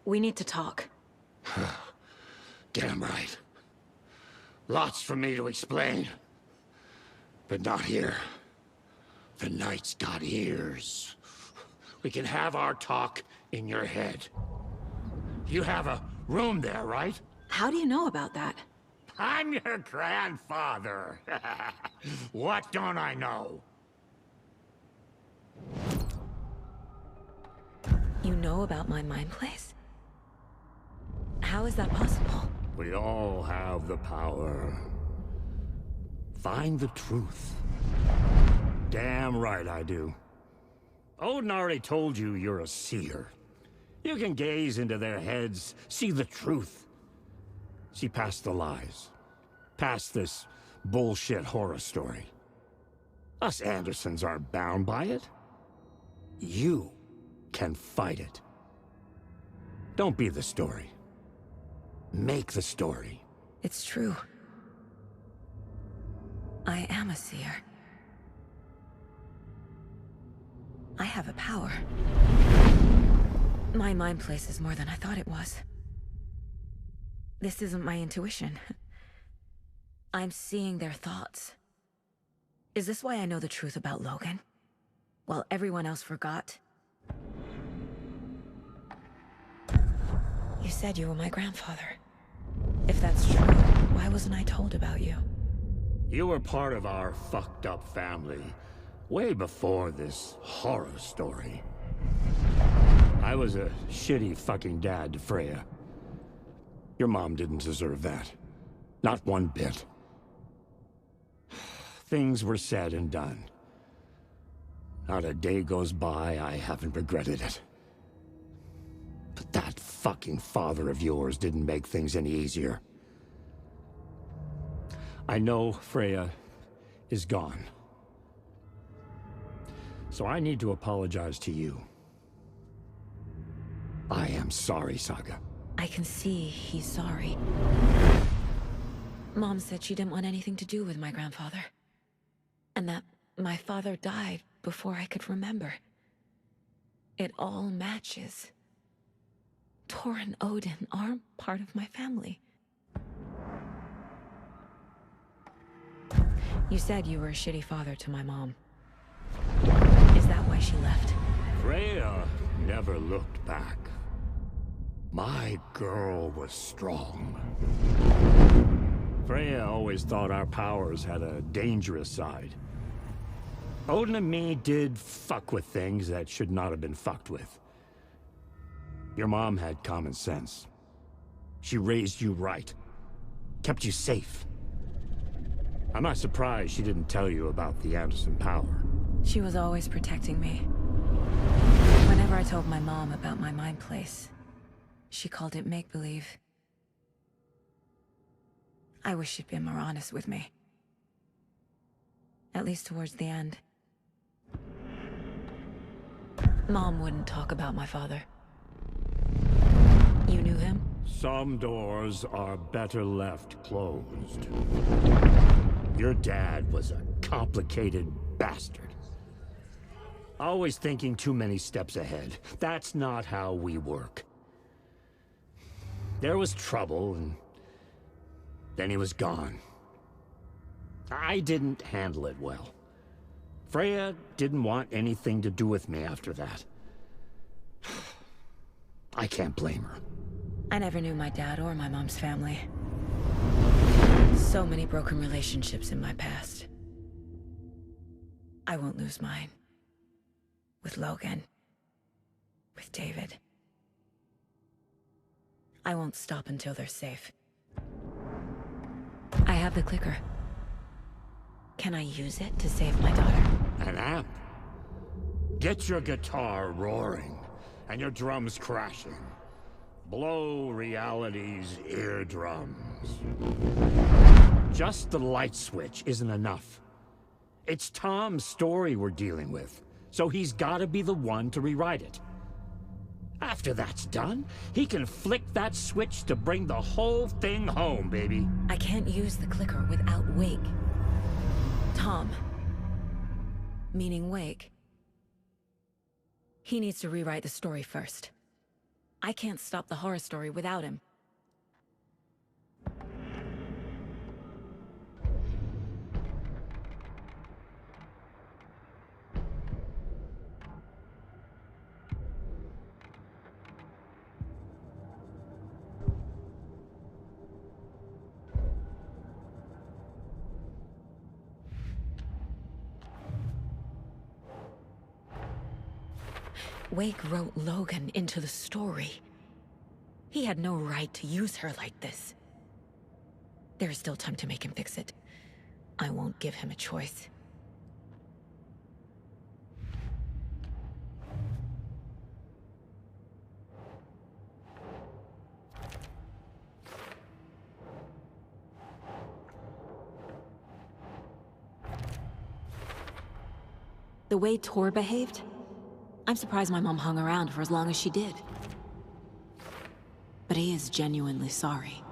We need to talk. Damn right. Lots for me to explain. But not here. The night's got ears. We can have our talk in your head. You have a room there, right? How do you know about that? I'm your grandfather. What don't I know? You know about my mind place? How is that possible? We all have the power. Find the truth. Damn right I do. Odin already told you you're a seer. You can gaze into their heads, see the truth. See past the lies. Past this bullshit horror story. Us Andersons aren't bound by it. You can fight it. Don't be the story. Make the story. It's true. I am a seer. I have a power. My mind place is more than I thought it was. This isn't my intuition. I'm seeing their thoughts. Is this why I know the truth about Logan? While everyone else forgot? You said you were my grandfather. If that's true, why wasn't I told about you? You were part of our fucked up family, way before this horror story. I was a shitty fucking dad to Freya. Your mom didn't deserve that. Not one bit. Things were said and done. Not a day goes by I haven't regretted it. But that fucking father of yours didn't make things any easier. I know Freya is gone. So I need to apologize to you. I am sorry, Saga. I can see he's sorry. Mom said she didn't want anything to do with my grandfather. And that my father died before I could remember. It all matches. Tor and Odin are part of my family. You said you were a shitty father to my mom. Is that why she left? Freya never looked back. My girl was strong. Freya always thought our powers had a dangerous side. Odin and me did fuck with things that should not have been fucked with. Your mom had common sense. She raised you right. Kept you safe. I'm not surprised she didn't tell you about the Anderson power. She was always protecting me. Whenever I told my mom about my mind place, she called it make-believe. I wish she'd been more honest with me. At least towards the end. Mom wouldn't talk about my father. You knew him? Some doors are better left closed. Your dad was a complicated bastard. Always thinking too many steps ahead. That's not how we work. There was trouble, and then he was gone. I didn't handle it well. Freya didn't want anything to do with me after that. I can't blame her. I never knew my dad or my mom's family. So many broken relationships in my past. I won't lose mine. With Logan. With David. I won't stop until they're safe. I have the clicker. Can I use it to save my daughter? An amp? Get your guitar roaring, and your drums crashing. Blow reality's eardrums. Just the light switch isn't enough. It's Tom's story we're dealing with, so he's gotta be the one to rewrite it. After that's done, he can flick that switch to bring the whole thing home, baby. I can't use the clicker without Wake. Tom. Meaning Wake. He needs to rewrite the story first. I can't stop the horror story without him. Wake wrote Logan into the story. He had no right to use her like this. There is still time to make him fix it. I won't give him a choice. The way Tor behaved? I'm surprised my mom hung around for as long as she did. But he is genuinely sorry.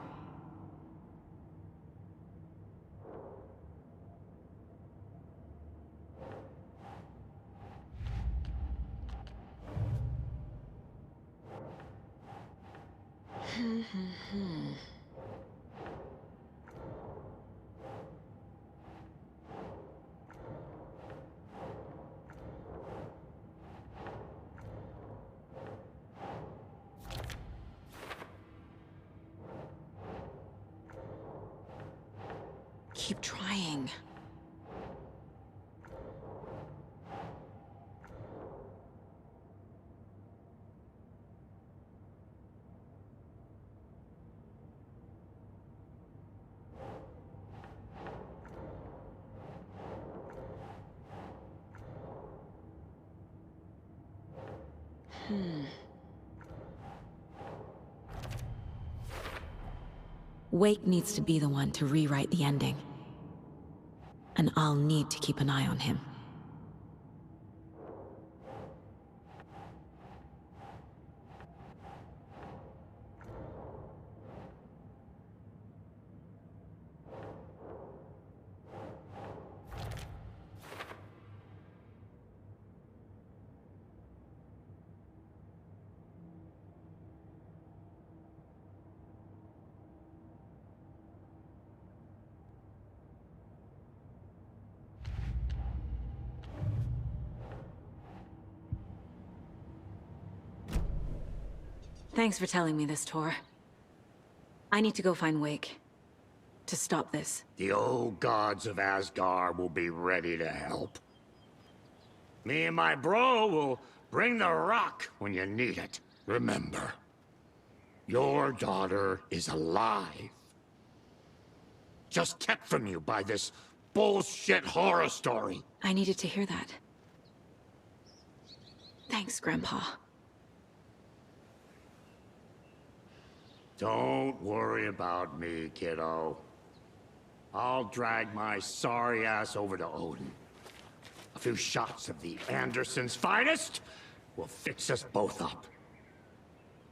Keep trying. Wake needs to be the one to rewrite the ending. And I'll need to keep an eye on him. Thanks for telling me this, Tor. I need to go find Wake. To stop this. The old gods of Asgard will be ready to help. Me and my bro will bring the rock when you need it. Remember, your daughter is alive. Just kept from you by this bullshit horror story. I needed to hear that. Thanks, Grandpa. Don't worry about me, kiddo. I'll drag my sorry ass over to Odin. A few shots of the Andersons' finest will fix us both up.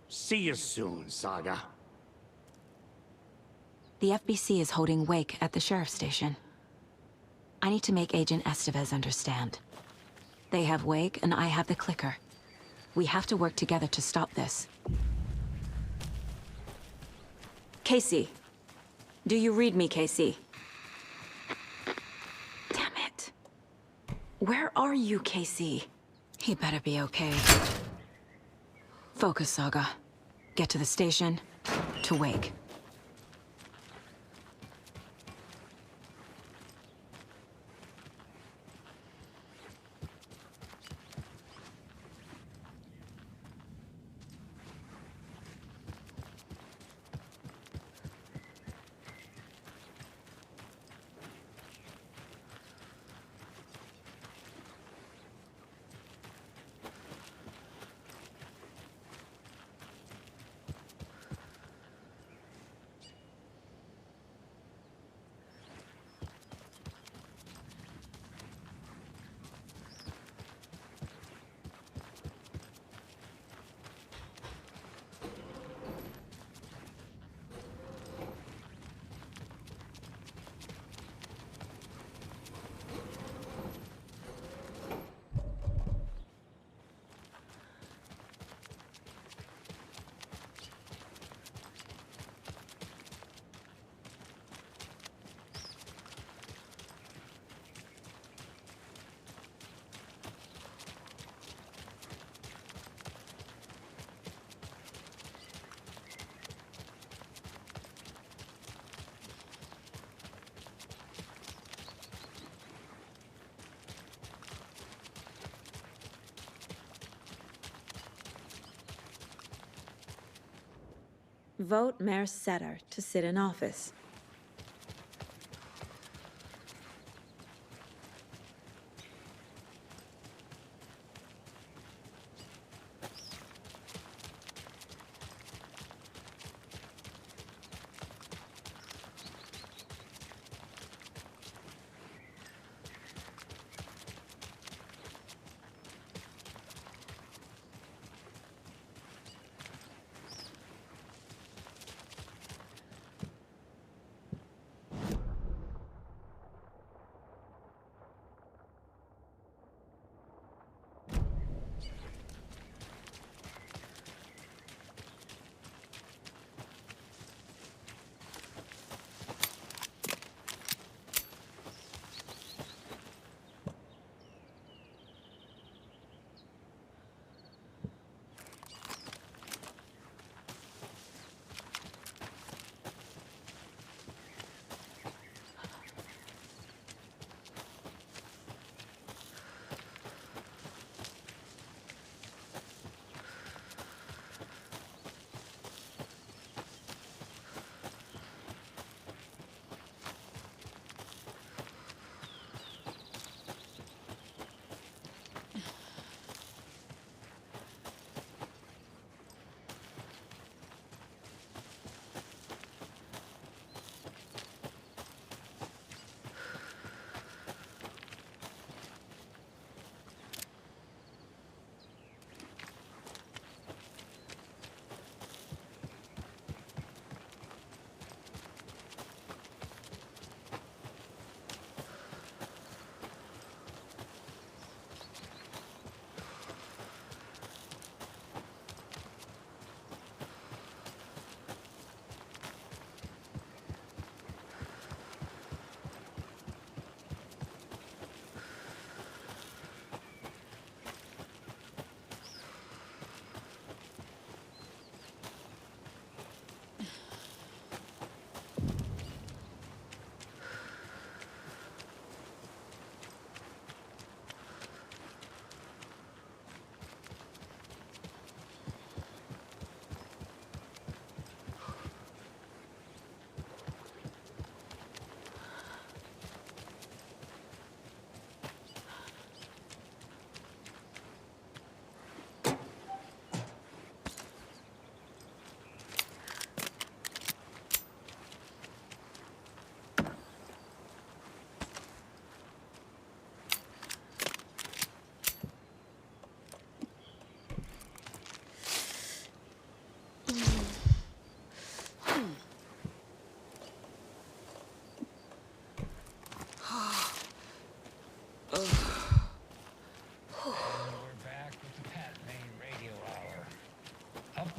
See you soon, Saga. The FBC is holding Wake at the sheriff's station. I need to make Agent Estevez understand. They have Wake, and I have the clicker. We have to work together to stop this. Casey. Do you read me, Casey? Damn it. Where are you, Casey? He better be okay. Focus, Saga. Get to the station, to Wake. Vote Mayor Setter to sit in office.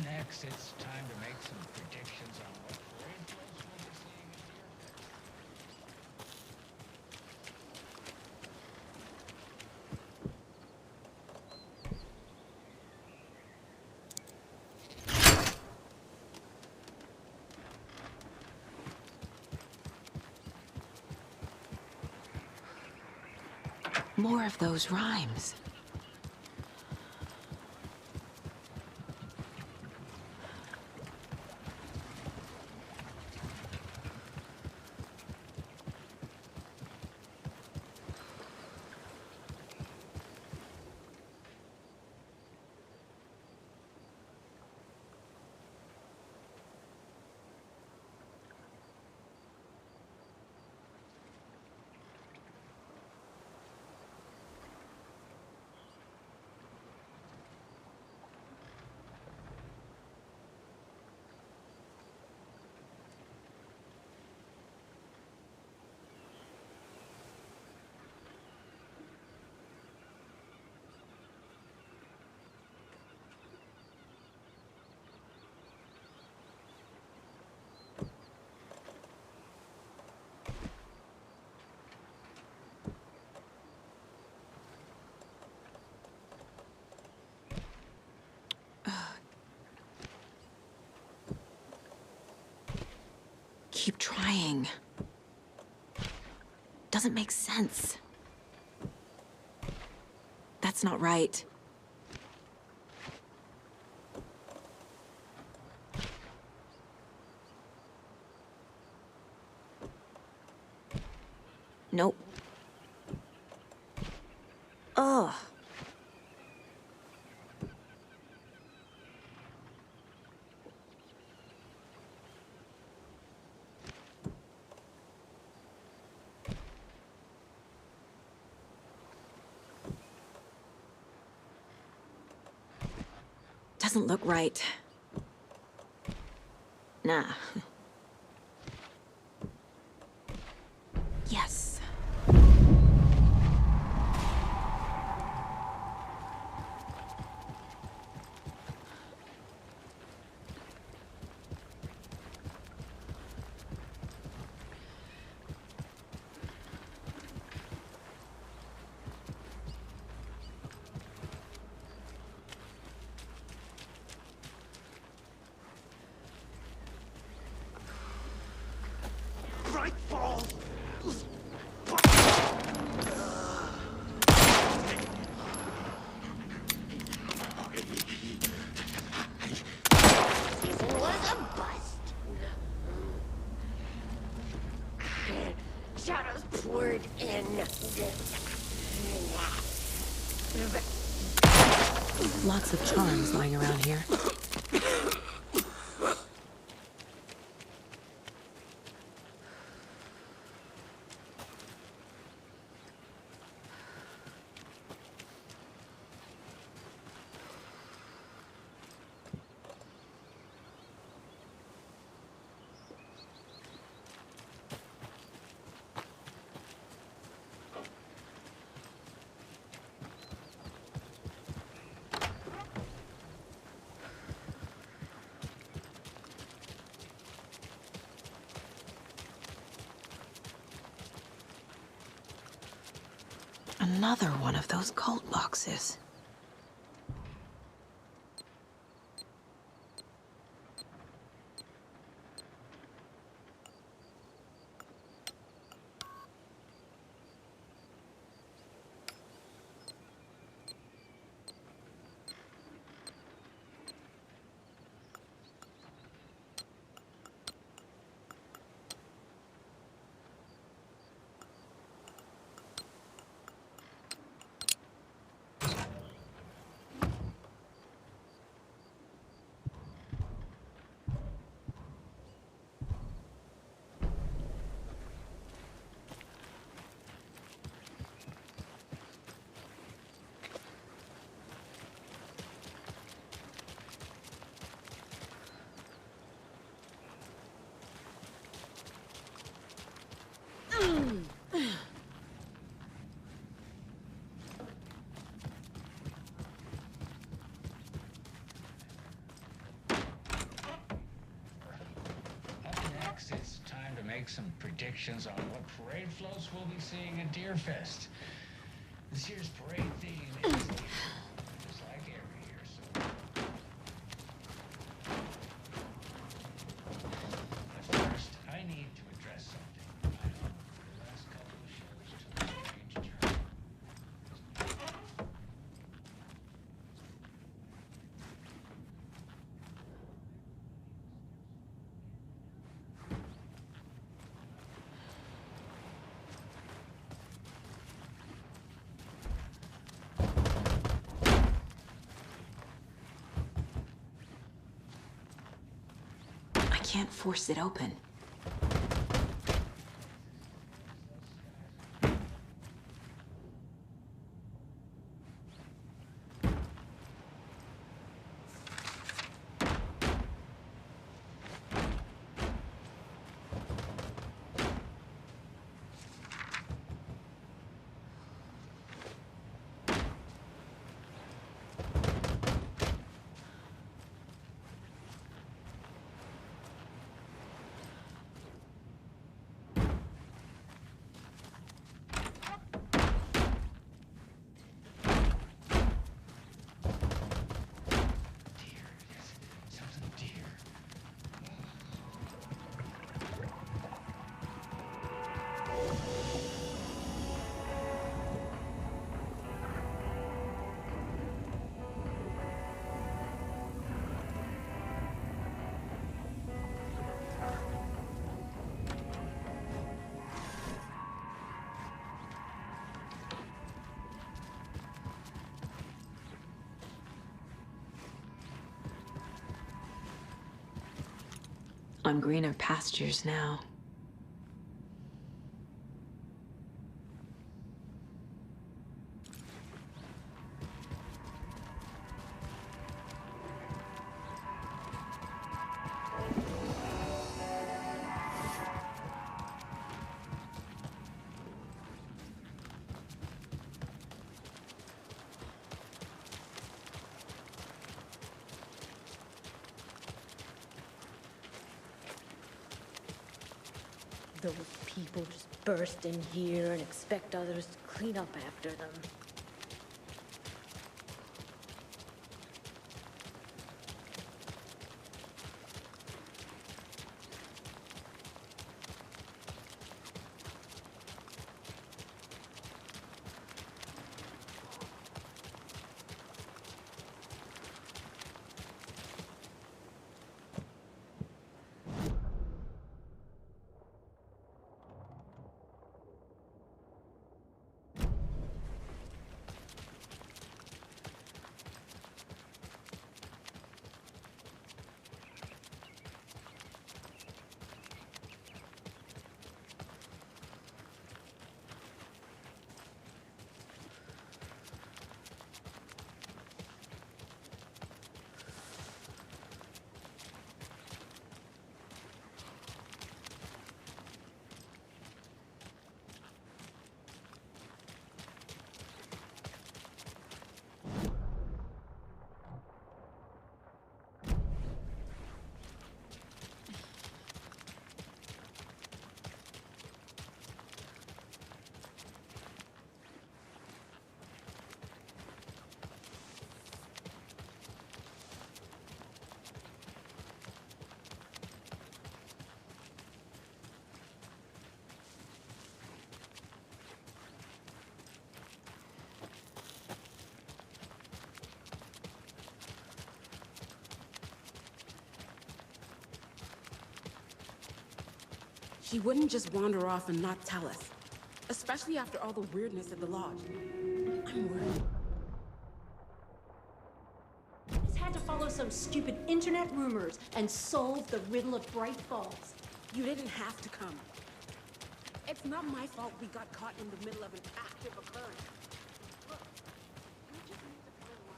Next, it's time to make some predictions on what reinvigorates we'll be seeing in the near future. More of those rhymes. Keep trying. Doesn't make sense. That's not right. doesn't look right. Nah. Yes. Right balls! Season was a bust. Shadows poured in. Lots of charms lying around here. Another one of those cult boxes. Up next, it's time to make some predictions on what parade floats we'll be seeing at Deerfest. This year's parade theme is deer, just like every year, so... But first, I need to address something. I know the last couple of shows took a strange turn. I can't force it open. On greener pastures now. Those people just burst in here and expect others to clean up after them. She wouldn't just wander off and not tell us. Especially after all the weirdness at the lodge. I'm worried. Just had to follow some stupid internet rumors and solve the riddle of Bright Falls. You didn't have to come. It's not my fault we got caught in the middle of an active occurrence. Look, we just need to find one.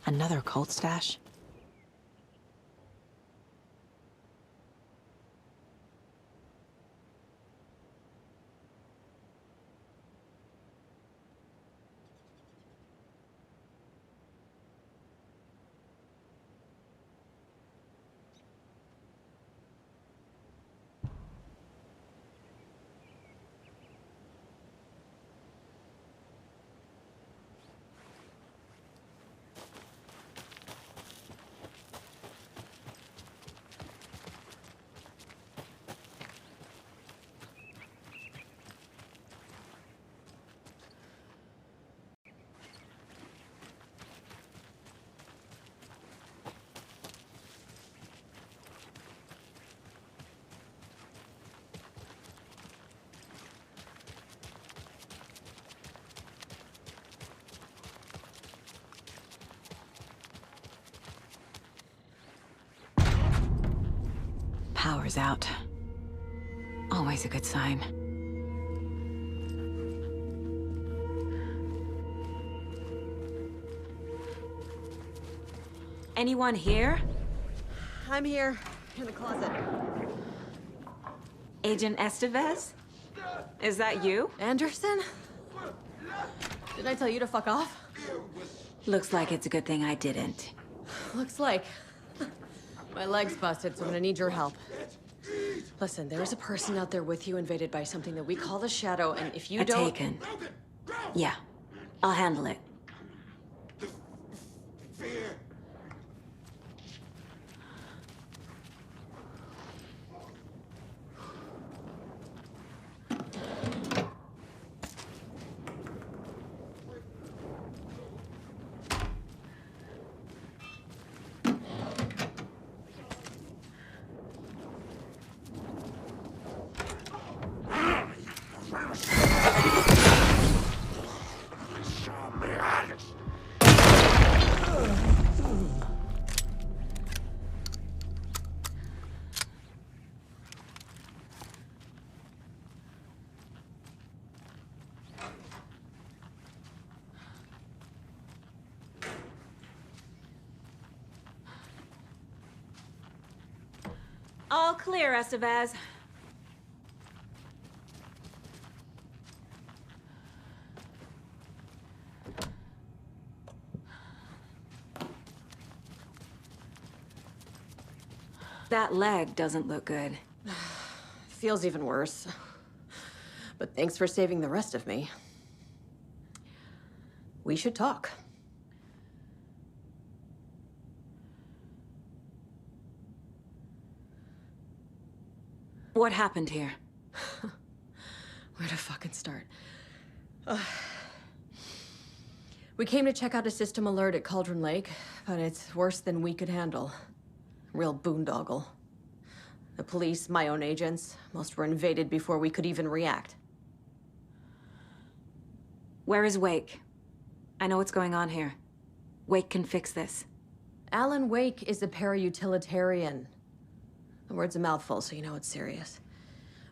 Another cult stash? Power's out. Always a good sign. Anyone here? I'm here, in the closet. Agent Estevez? Is that you? Anderson? Didn't I tell you to fuck off? Looks like it's a good thing I didn't. Looks like. My leg's busted, so I'm gonna need your help. Listen, there's a person out there with you invaded by something that we call the Shadow, and if you don't... Taken. Yeah, I'll handle it. All clear, Estevez. That leg doesn't look good. Feels even worse. But thanks for saving the rest of me. We should talk. What happened here? Where to fucking start? We came to check out a system alert at Cauldron Lake, but it's worse than we could handle. Real boondoggle. The police, my own agents, most were invaded before we could even react. Where is Wake? I know what's going on here. Wake can fix this. Alan Wake is a para-utilitarian. The word's a mouthful, so you know it's serious.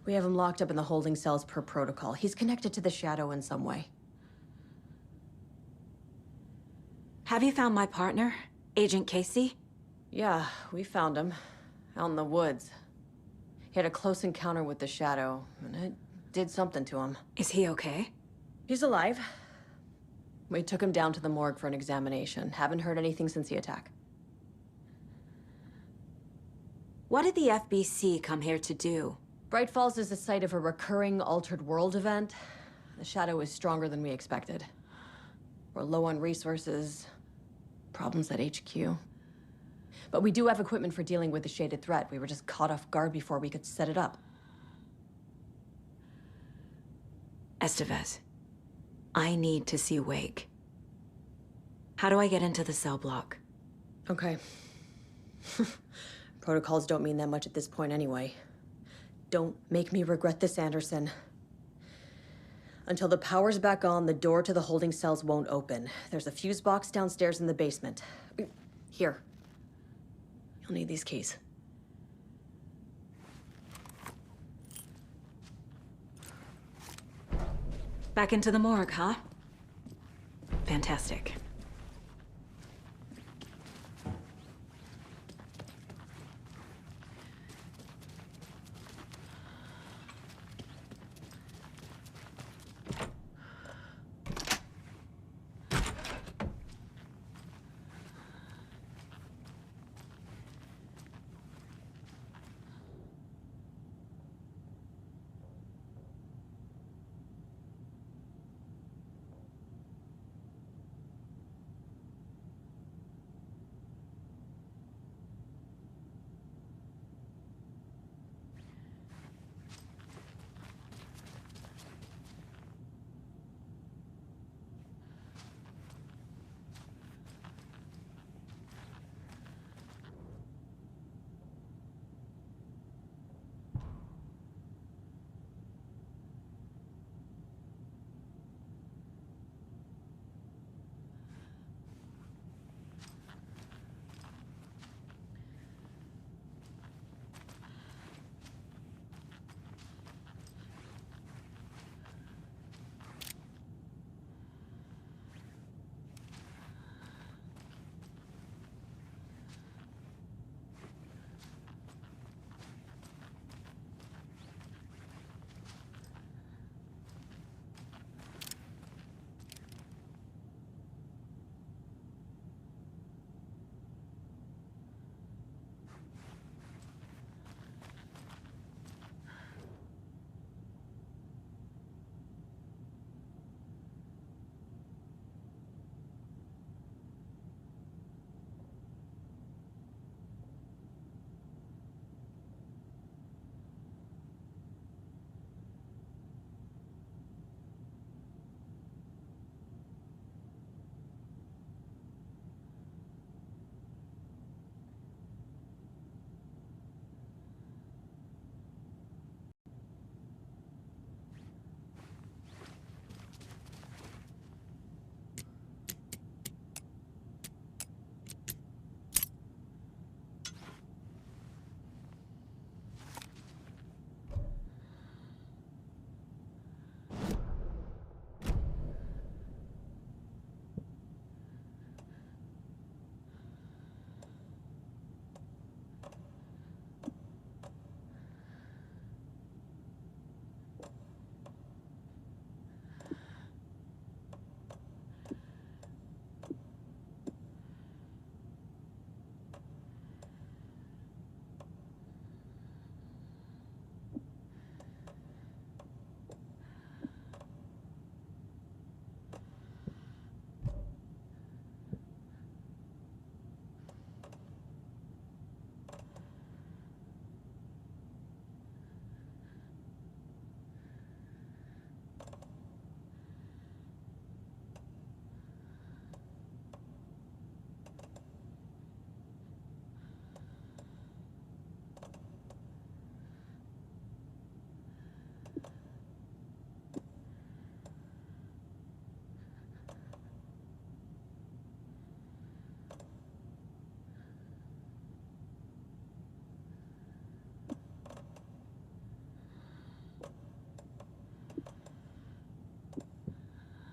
We have him locked up in the holding cells per protocol. He's connected to the Shadow in some way. Have you found my partner, Agent Casey? Yeah, we found him. Out in the woods. He had a close encounter with the Shadow, and it did something to him. Is he okay? He's alive. We took him down to the morgue for an examination. Haven't heard anything since the attack. What did the FBC come here to do? Bright Falls is the site of a recurring altered world event. The Shadow is stronger than we expected. We're low on resources. Problems at HQ. But we do have equipment for dealing with the shaded threat. We were just caught off guard before we could set it up. Estevez, I need to see Wake. How do I get into the cell block? Okay. Protocols don't mean that much at this point anyway. Don't make me regret this, Anderson. Until the power's back on, the door to the holding cells won't open. There's a fuse box downstairs in the basement. Here. You'll need these keys. Back into the morgue, huh? Fantastic.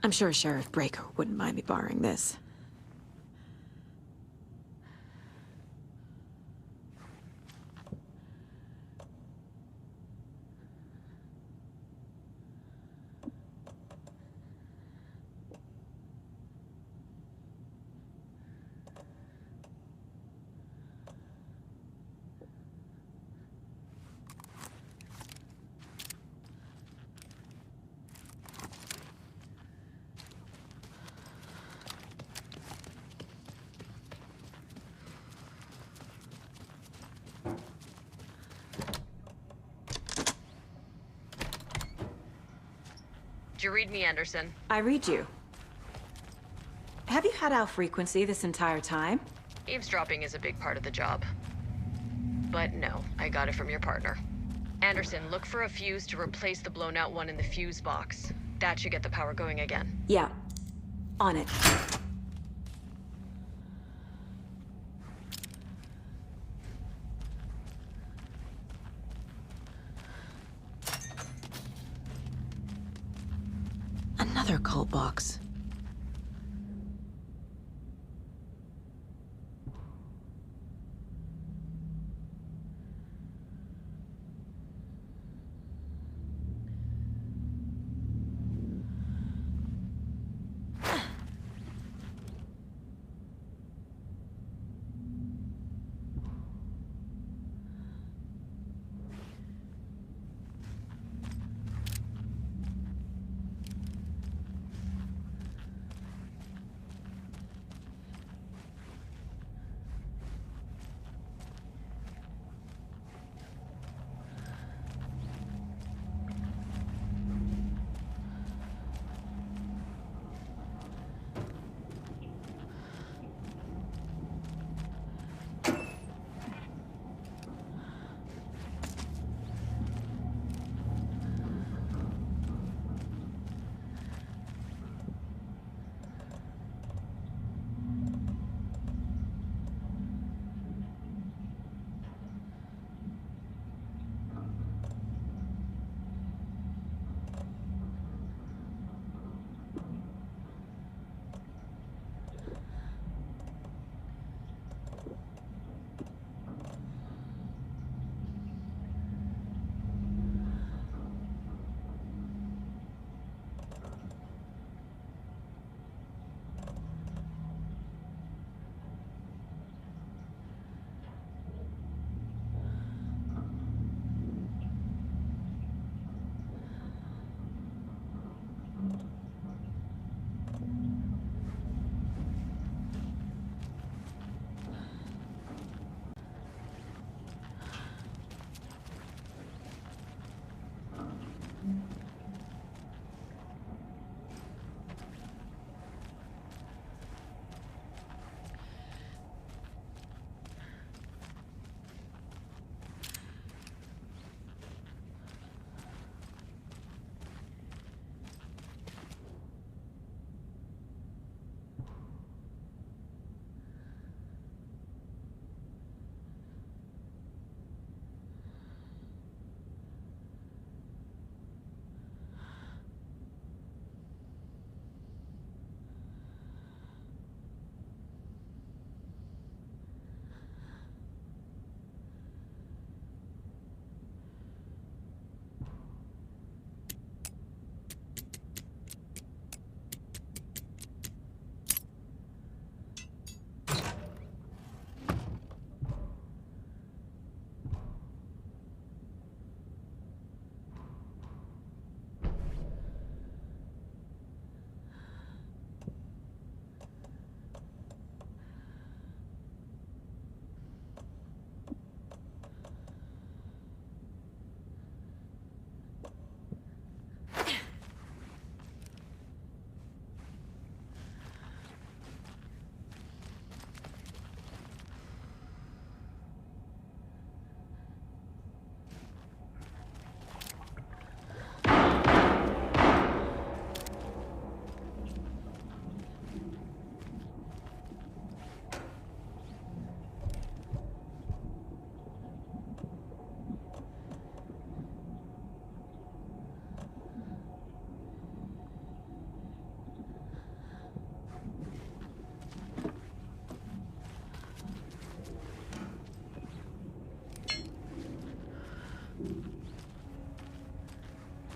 I'm sure Sheriff Breaker wouldn't mind me borrowing this. Did you read me, Anderson? I read you. Have you had our frequency this entire time? Eavesdropping is a big part of the job. But no, I got it from your partner. Anderson, look for a fuse to replace the blown out one in the fuse box. That should get the power going again. Yeah. On it. Another call box.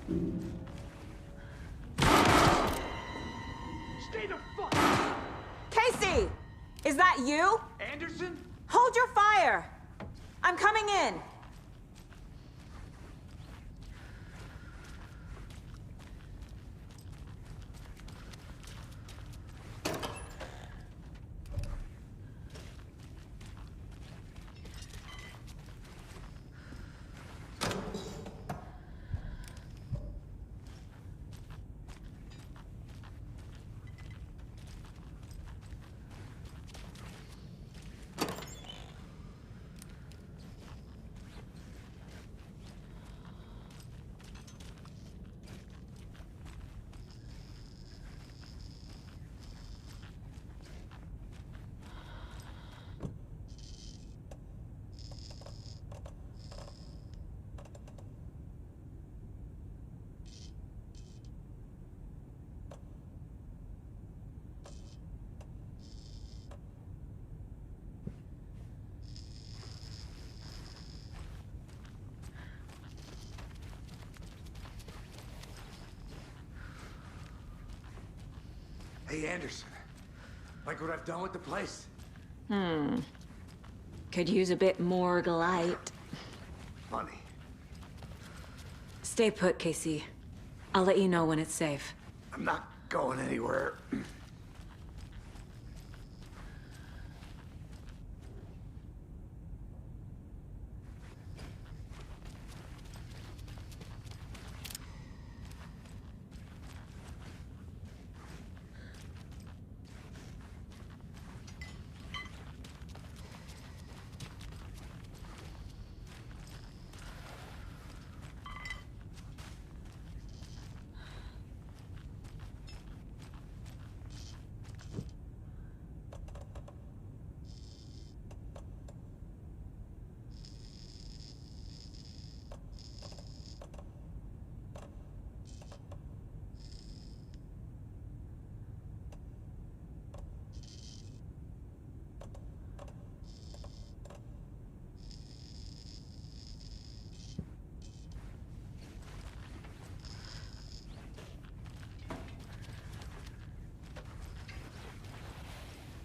Stay the fuck! Casey! Is that you? Anderson? Hold your fire! I'm coming in! Hey, Anderson. Like what I've done with the place? Could use a bit more light. Funny. Stay put, Casey. I'll let you know when it's safe. I'm not going anywhere.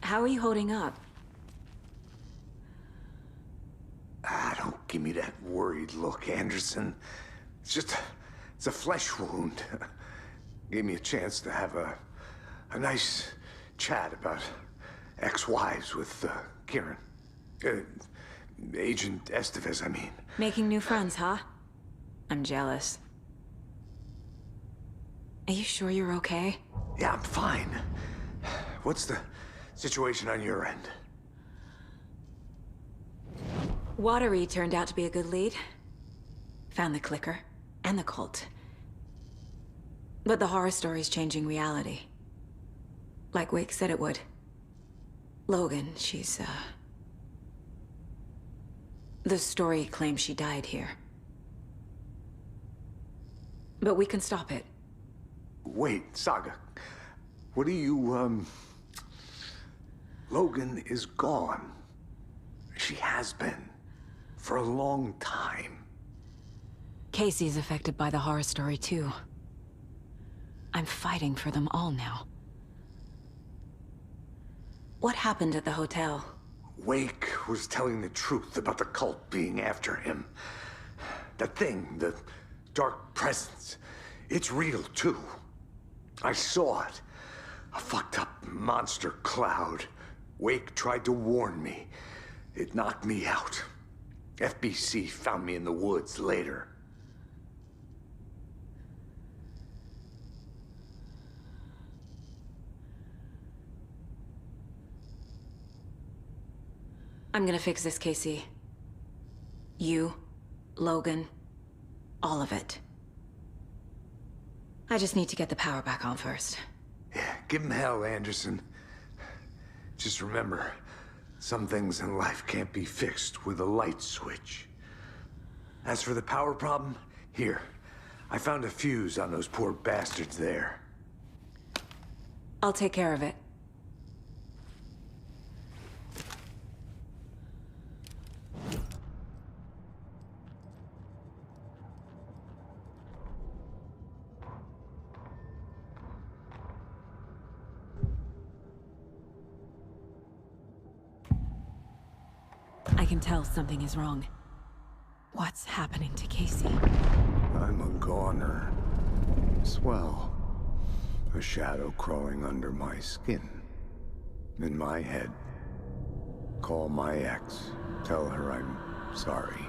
How are you holding up? Don't give me that worried look, Anderson. It's a flesh wound. Gave me a chance to have a nice chat about ex-wives with Kieran. Agent Estevez, I mean. Making new friends, huh? I'm jealous. Are you sure you're okay? Yeah, I'm fine. What's the situation on your end? Watery turned out to be a good lead. Found the clicker and the cult. But the horror story's changing reality. Like Wake said it would. Logan, she's, the story claims she died here. But we can stop it. Wait, Saga. What do you, Logan is gone. She has been. For a long time. Casey's affected by the horror story, too. I'm fighting for them all now. What happened at the hotel? Wake was telling the truth about the cult being after him. The thing, the dark presence, it's real, too. I saw it. A fucked up monster cloud. Wake tried to warn me. It knocked me out. FBC found me in the woods later. I'm gonna fix this, Casey. You, Logan, all of it. I just need to get the power back on first. Yeah, give him hell, Anderson. Just remember, some things in life can't be fixed with a light switch. As for the power problem, here. I found a fuse on those poor bastards there. I'll take care of it. tell something is wrong. What's happening to Casey? I'm a goner. Swell. A shadow crawling under my skin. In my head. Call my ex. Tell her I'm sorry.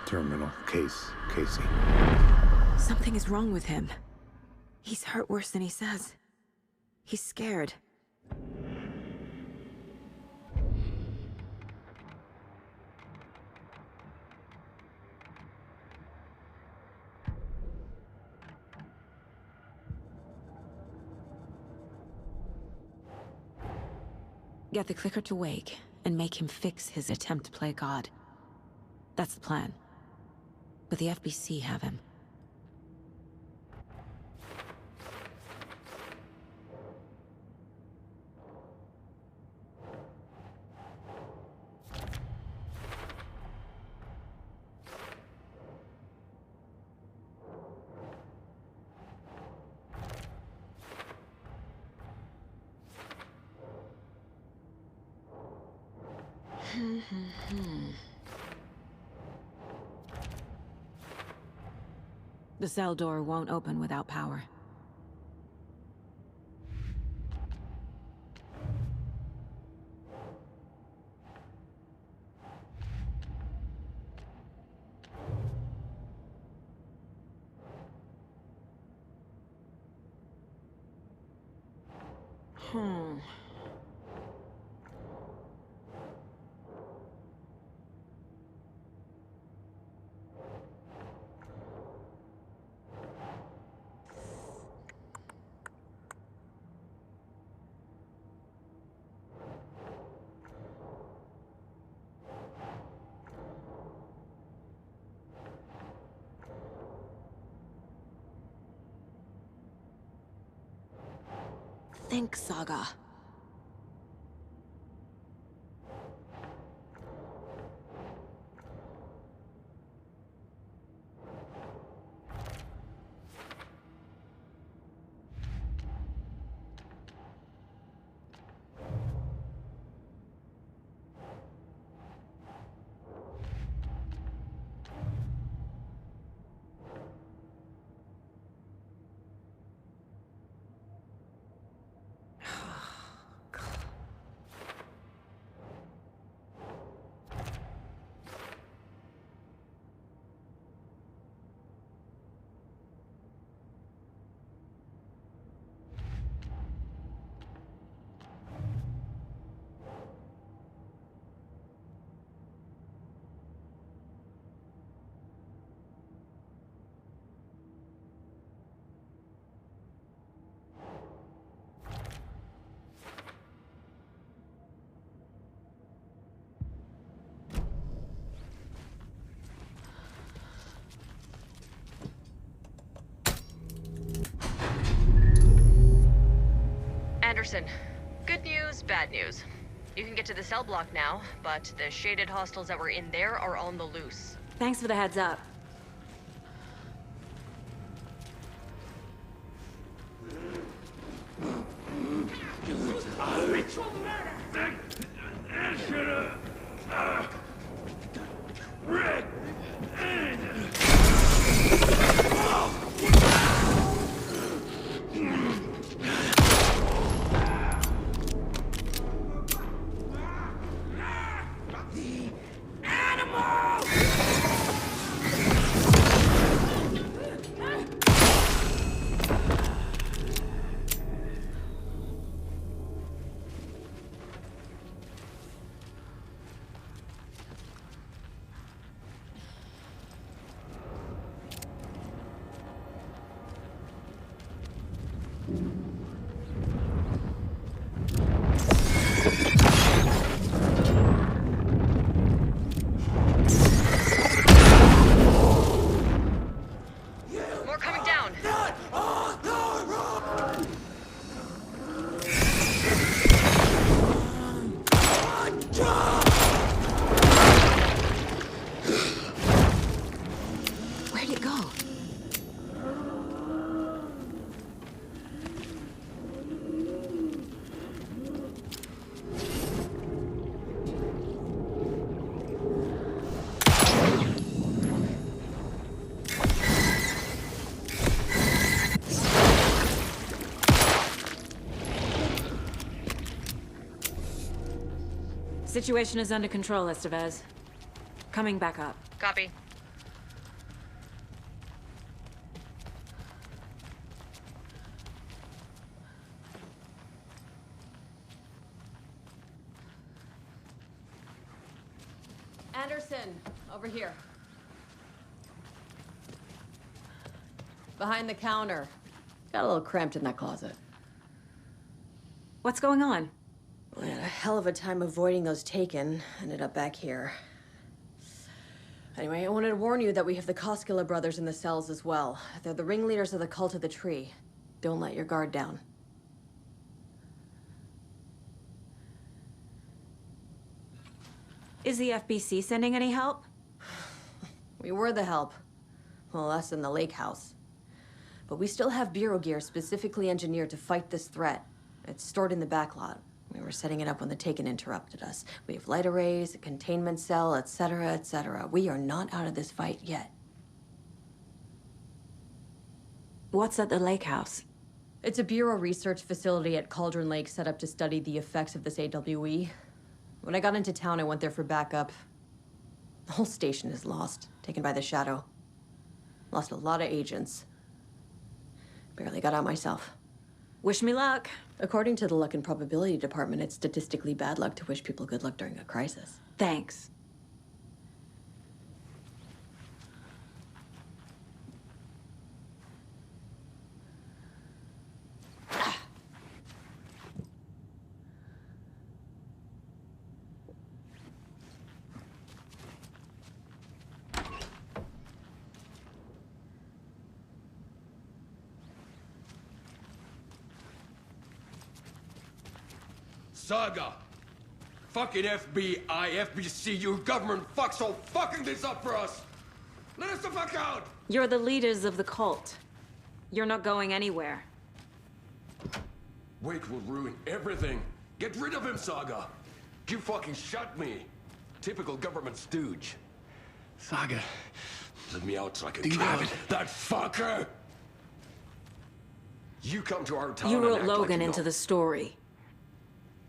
Terminal case, Casey. Something is wrong with him. He's hurt worse than he says. He's scared. Get the clicker to wake, and make him fix his attempt to play God. That's the plan. But the FBC have him. The cell door won't open without power. Think, Saga. Anderson, good news, bad news. You can get to the cell block now, but the shaded hostiles that were in there are on the loose. Thanks for the heads up. Situation is under control, Estevez. Coming back up. Copy. Anderson, over here. Behind the counter. Got a little cramped in that closet. What's going on? We had a hell of a time avoiding those taken. Ended up back here. Anyway, I wanted to warn you that we have the Koskela brothers in the cells as well. They're the ringleaders of the Cult of the Tree. Don't let your guard down. Is the FBC sending any help? We were the help. Well, us in the lake house. But we still have Bureau gear specifically engineered to fight this threat. It's stored in the backlot. We were setting it up when the Taken interrupted us. We have light arrays, a containment cell, etc., etc. We are not out of this fight yet. What's at the lake house? It's a Bureau research facility at Cauldron Lake set up to study the effects of this AWE. When I got into town, I went there for backup. The whole station is lost, taken by the Shadow. Lost a lot of agents. Barely got out myself. Wish me luck. According to the Luck and Probability Department, it's statistically bad luck to wish people good luck during a crisis. Thanks. Saga! Fucking FBI, FBC, you government fucks all fucking this up for us! Let us the fuck out! You're the leaders of the cult. You're not going anywhere. Wake will ruin everything. Get rid of him, Saga! You fucking shut me! Typical government stooge. Saga. Let me out so I can Do you kill have it? that fucker! You come to our town You and wrote act like Logan you into know. the story.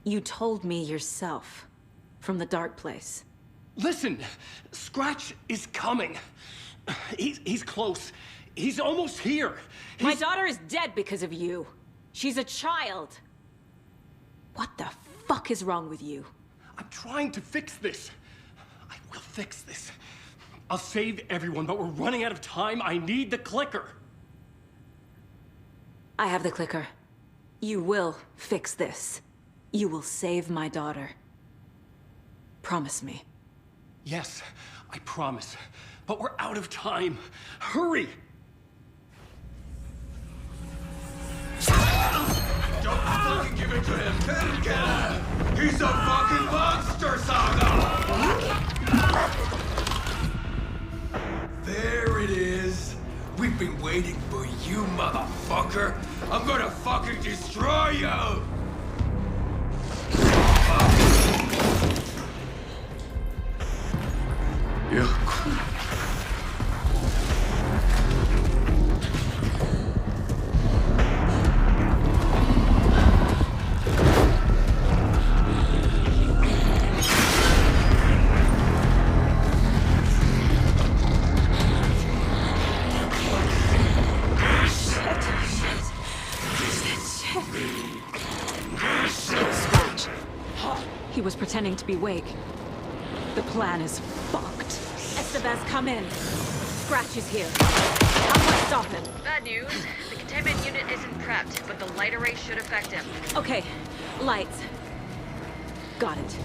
You told me yourself. From the dark place. Listen, Scratch is coming. He's close. He's almost here. My daughter is dead because of you. She's a child. What the fuck is wrong with you? I'm trying to fix this. I will fix this. I'll save everyone, but we're running out of time. I need the clicker. I have the clicker. You will fix this. You will save my daughter. Promise me. Yes, I promise. But we're out of time. Hurry! Don't fucking give it to him! Kill him! He's a fucking monster, Saga! There it is! We've been waiting for you, motherfucker! I'm gonna fucking destroy you! You Scratch. He was pretending to be Wake. The plan is fucked. Estevez, come in. Scratch is here. How do I stop him? Bad news. The containment unit isn't prepped, but the light array should affect him. Okay, lights. Got it.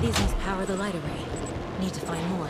These must power the light array. Need to find more.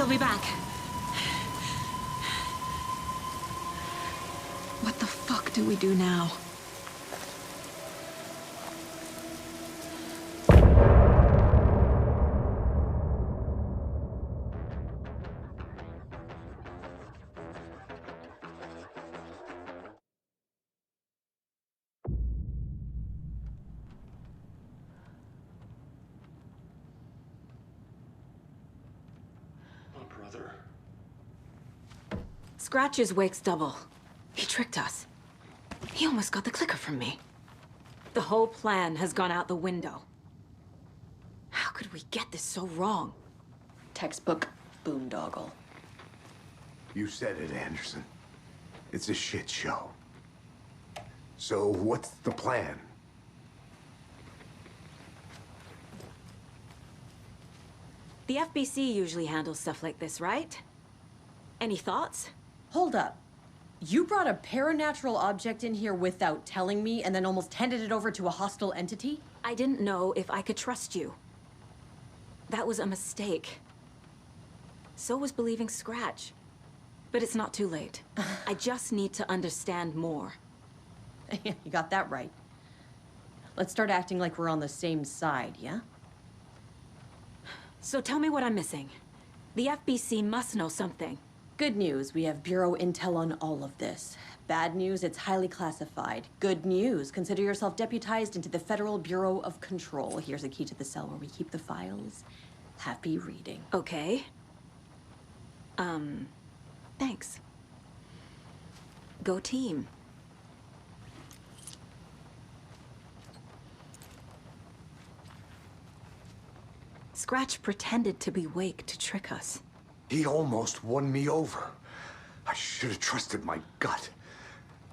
He'll be back. What the fuck do we do now? Brother. Scratch's wake's double. He tricked us. He almost got the clicker from me. The whole plan has gone out the window. How could we get this so wrong? Textbook boondoggle. You said it, Anderson. It's a shit show. So what's the plan? The FBC usually handles stuff like this, right? Any thoughts? Hold up. You brought a paranatural object in here without telling me and then almost handed it over to a hostile entity? I didn't know if I could trust you. That was a mistake. So was believing Scratch. But it's not too late. I just need to understand more. You got that right. Let's start acting like we're on the same side, yeah? So tell me what I'm missing. The FBC must know something. Good news, we have Bureau intel on all of this. Bad news, it's highly classified. Good news, consider yourself deputized into the Federal Bureau of Control. Here's a key to the cell where we keep the files. Happy reading. Okay. Thanks. Go team. Scratch pretended to be Wake to trick us. He almost won me over. I should have trusted my gut.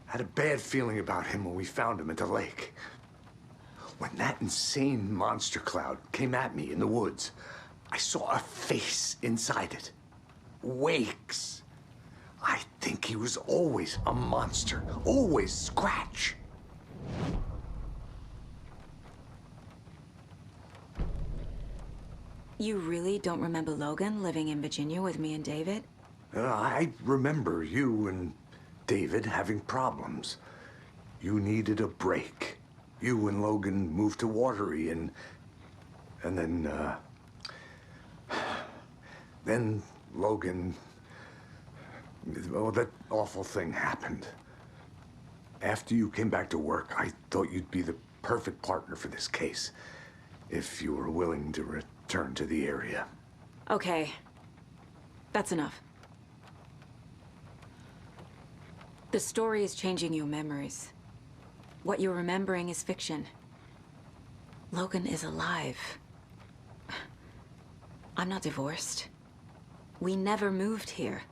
I had a bad feeling about him when we found him at the lake. When that insane monster cloud came at me in the woods, I saw a face inside it. Wake's. I think he was always a monster. Always Scratch. You really don't remember Logan living in Virginia with me and David? I remember you and David having problems. You needed a break. You and Logan moved to Watery and then Logan, well, that awful thing happened. After you came back to work, I thought you'd be the perfect partner for this case, if you were willing to return to the area. Okay. That's enough. The story is changing your memories. What you're remembering is fiction. Logan is alive. I'm not divorced. We never moved here.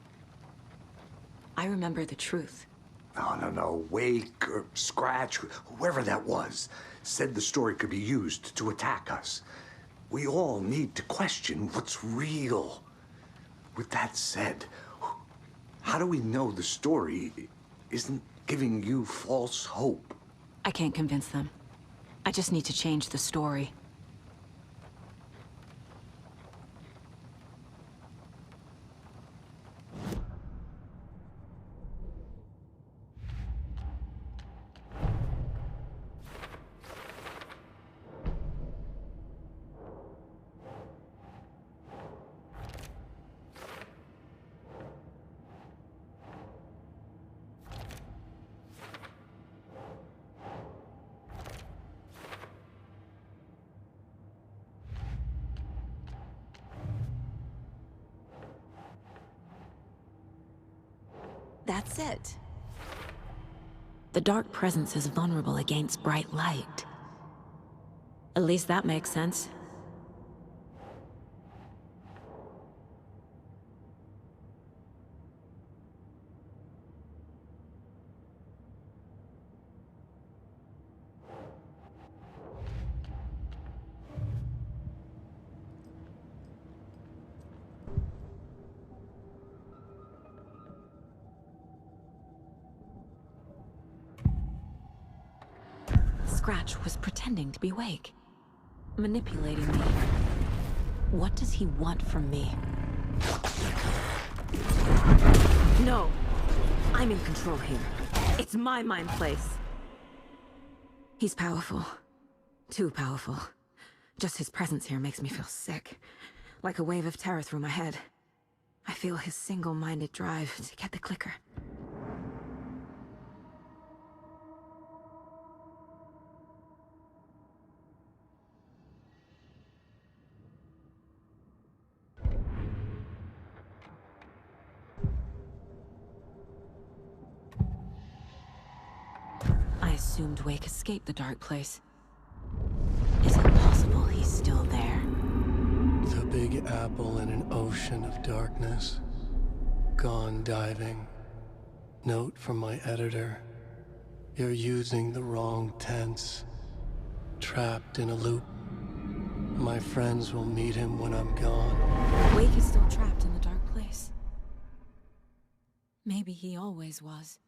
I remember the truth. No. Wake or Scratch, whoever that was, said the story could be used to attack us. We all need to question what's real. With that said, how do we know the story isn't giving you false hope? I can't convince them. I just need to change the story. That's it. The dark presence is vulnerable against bright light. At least that makes sense. Scratch was pretending to be Wake, manipulating me. What does he want from me? No. I'm in control here. It's my mind place. He's powerful. Too powerful. Just his presence here makes me feel sick. Like a wave of terror through my head. I feel his single-minded drive to get the clicker. I assumed Wake escaped the dark place. Is it possible he's still there? The Big Apple in an ocean of darkness. Gone diving. Note from my editor. You're using the wrong tense. Trapped in a loop. My friends will meet him when I'm gone. Wake is still trapped in the dark place. Maybe he always was.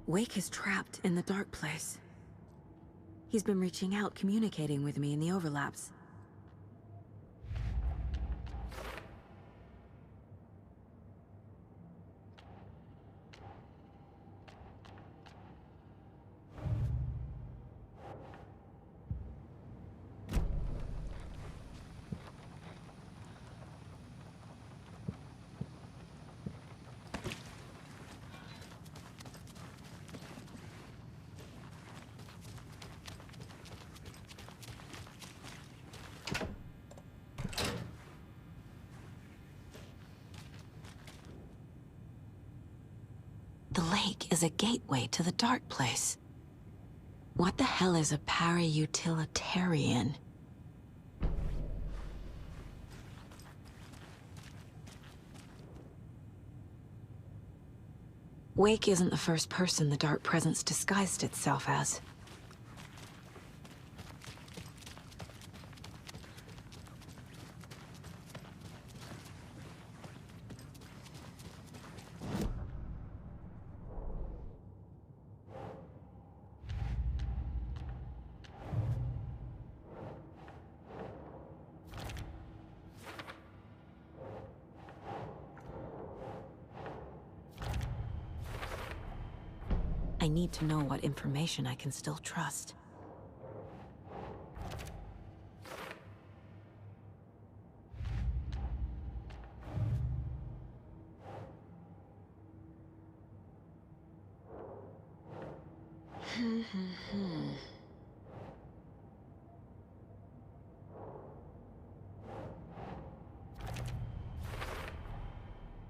Wake is trapped in the dark place. He's been reaching out, communicating with me in the overlaps. The lake is a gateway to the dark place. What the hell is a para-utilitarian? Wake isn't the first person the dark presence disguised itself as. I need to know what information I can still trust.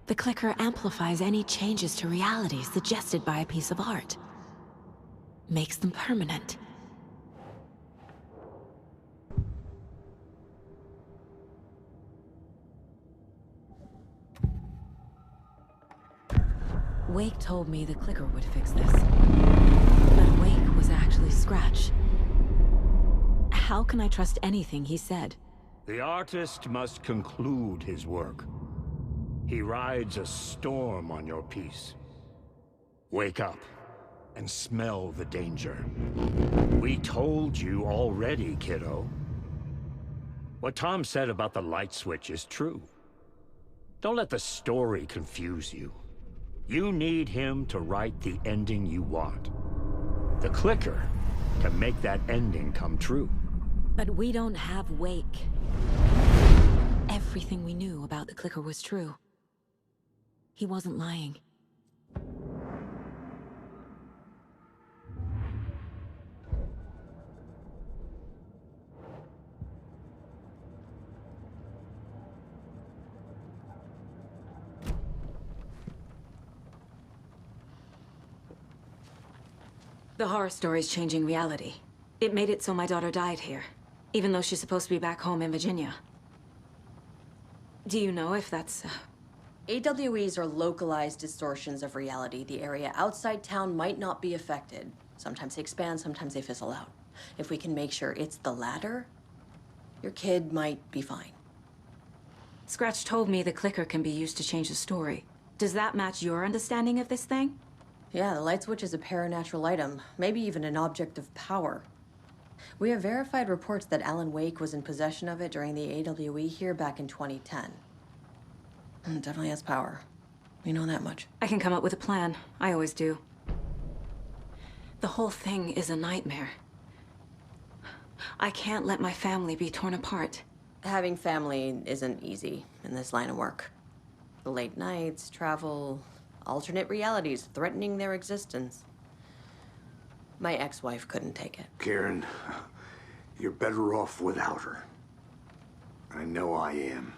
The clicker amplifies any changes to reality suggested by a piece of art. Makes them permanent. Wake told me the clicker would fix this. But Wake was actually Scratch. How can I trust anything he said? The artist must conclude his work. He rides a storm on your piece. Wake up and smell the danger. We told you already, kiddo. What Tom said about the light switch is true. Don't let the story confuse you. You need him to write the ending you want. The clicker can make that ending come true. But we don't have Wake. Everything we knew about the clicker was true. He wasn't lying. The horror story's changing reality. It made it so my daughter died here, even though she's supposed to be back home in Virginia. Do you know if that's AWEs are localized distortions of reality. The area outside town might not be affected. Sometimes they expand, sometimes they fizzle out. If we can make sure it's the latter, your kid might be fine. Scratch told me the clicker can be used to change the story. Does that match your understanding of this thing? Yeah, the light switch is a paranatural item, maybe even an object of power. We have verified reports that Alan Wake was in possession of it during the AWE here back in 2010. It definitely has power. We know that much. I can come up with a plan. I always do. The whole thing is a nightmare. I can't let my family be torn apart. Having family isn't easy in this line of work. The late nights, travel, alternate realities threatening their existence. My ex-wife couldn't take it. Karen, you're better off without her. I know I am.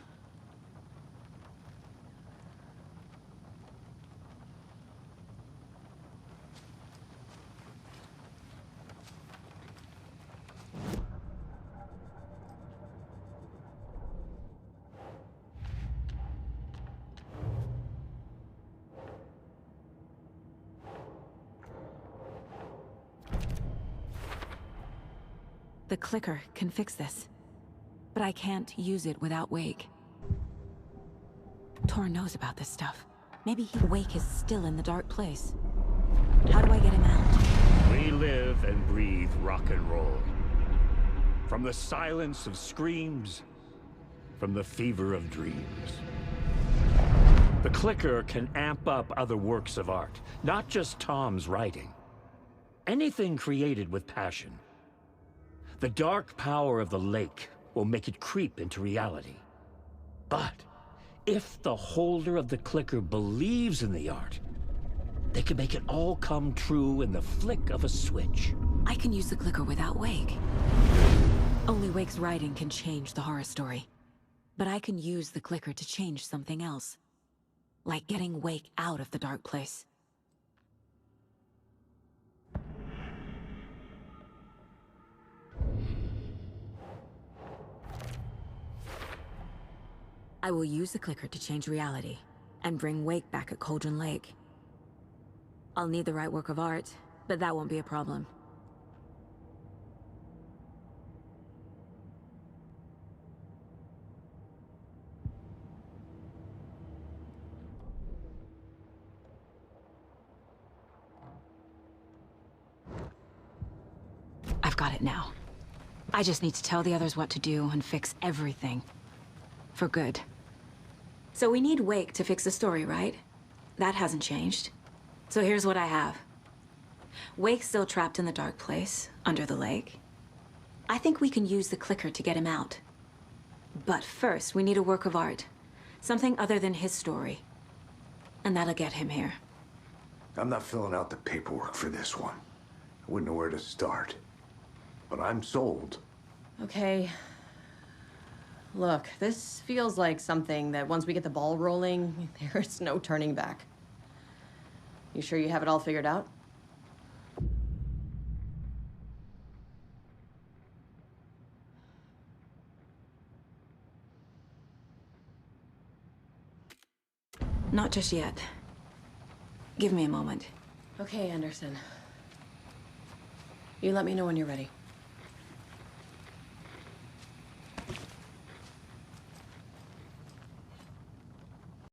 The clicker can fix this, but I can't use it without Wake. Tor knows about this stuff. Maybe Wake is still in the dark place. How do I get him out? We live and breathe rock and roll. From the silence of screams, from the fever of dreams. The clicker can amp up other works of art, not just Tom's writing. Anything created with passion. The dark power of the lake will make it creep into reality. But if the holder of the clicker believes in the art, they can make it all come true in the flick of a switch. I can use the clicker without Wake. Only Wake's writing can change the horror story. But I can use the clicker to change something else. Like getting Wake out of the dark place. I will use the clicker to change reality, and bring Wake back at Cauldron Lake. I'll need the right work of art, but that won't be a problem. I've got it now. I just need to tell the others what to do and fix everything. For good. So we need Wake to fix the story, right? That hasn't changed. So here's what I have. Wake's still trapped in the dark place, under the lake. I think we can use the clicker to get him out. But first, we need a work of art. Something other than his story. And that'll get him here. I'm not filling out the paperwork for this one. I wouldn't know where to start. But I'm sold. Okay. Look, this feels like something that once we get the ball rolling, there's no turning back. You sure you have it all figured out? Not just yet. Give me a moment. Okay, Anderson. You let me know when you're ready.